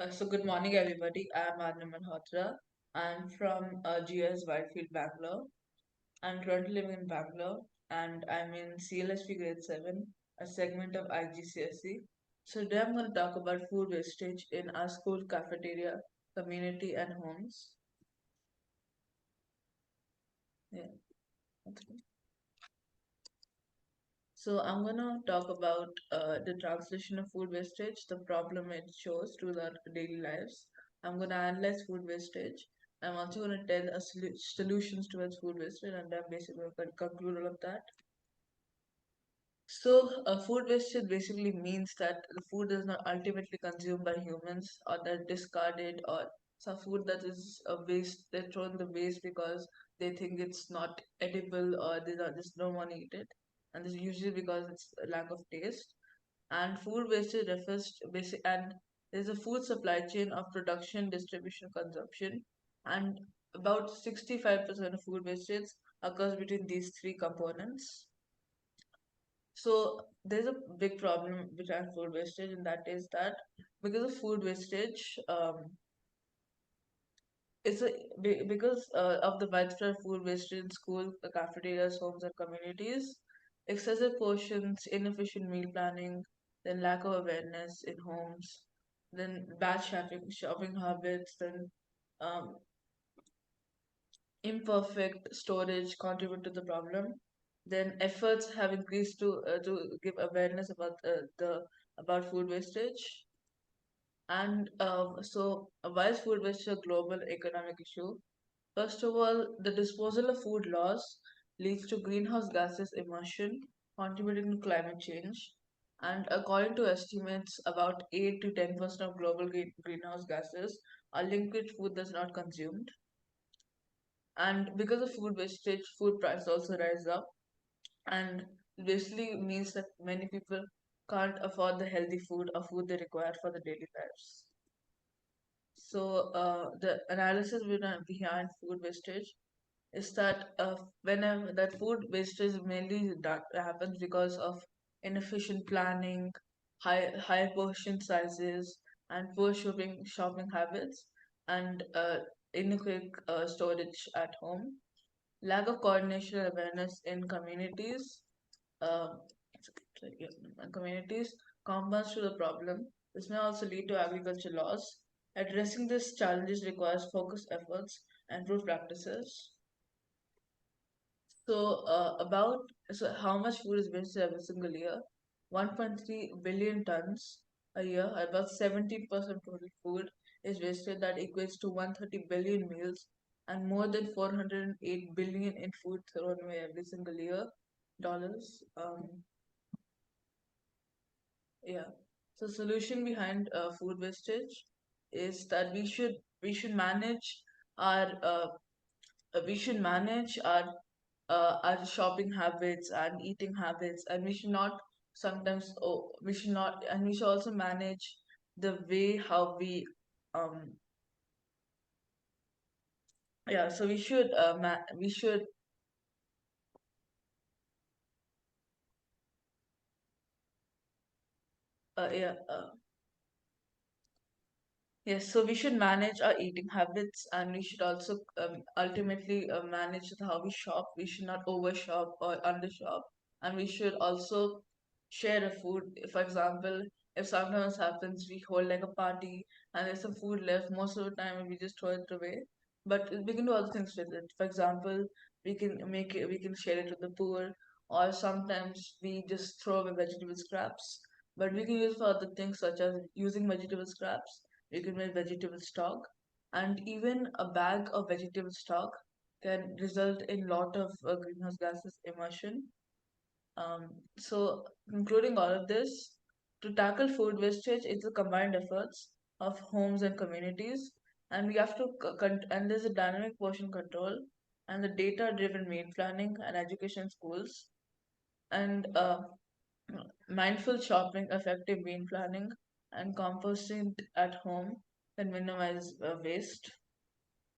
Good morning, everybody. I'm Aarnav Malhotra. I'm from GS Whitefield, Bangalore. I'm currently living in Bangalore, and I'm in CLSP Grade 7, a segment of IGCSE. So today I'm going to talk about food wastage in our school cafeteria, community, and homes. Yeah. Okay. So I'm going to talk about the translation of food wastage, the problem it shows to our daily lives. I'm going to analyze food wastage. I'm also going to tell us solutions towards food wastage, and I'm basically going to conclude all of that. So, food wastage basically means that the food is not ultimately consumed by humans, or they're discarded, or some food that is a waste, they're thrown the waste because they think it's not edible, or they just don't want to eat it. And this is usually because it's a lack of taste. And food wastage refers to basic, and there's a food supply chain of production, distribution, consumption, and about 65% of food wastage occurs between these three components. So there's a big problem behind food wastage, and that is that because of food wastage, because of the widespread food wastage in school, cafeterias, homes, and communities, excessive portions, inefficient meal planning, then lack of awareness in homes, then bad shopping habits, then um, imperfect storage contribute to the problem. Then efforts have increased to give awareness about the about food wastage. And why is food wastage a global economic issue? First of all, the disposal of food loss leads to greenhouse gases emission, contributing to climate change. And according to estimates, about 8 to 10% of global greenhouse gases are linked with food that's not consumed. And because of food wastage, food prices also rise up, and basically means that many people can't afford the healthy food or food they require for the daily lives. So the analysis behind food wastage is that whenever that food wastage mainly that happens because of inefficient planning, high portion sizes, and poor shopping habits, and inadequate storage at home. Lack of coordination and awareness in communities, uh, communities compounds to the problem. This may also lead to agriculture loss. Addressing these challenges requires focused efforts and improved practices. So how much food is wasted every single year? 1.3 billion tons a year, about 70% of total food is wasted. That equates to 130 billion meals and more than 408 billion in food thrown away every single year. Dollars. Yeah. So solution behind food wastage is that we should manage our we should manage our shopping habits and eating habits, and we should not sometimes we should not and we should also manage the way how we um yeah so we should yeah Yes, so we should manage our eating habits, and we should also ultimately manage how we shop. We should not overshop or undershop, and we should also share a food. For example, if sometimes happens, we hold like a party and there's some food left, most of the time we just throw it away. But we can do other things with it. For example, we can share it with the poor, or sometimes we just throw away vegetable scraps. But we can use for other things such as using vegetable scraps. You can make vegetable stock, and even a bag of vegetable stock can result in lot of greenhouse gases emission. So including all of this, to tackle food wastage, it's a combined efforts of homes and communities, and we have to and there's a dynamic portion control and the data-driven meal planning and education schools, and mindful shopping, effective meal planning, and composting at home can minimize waste.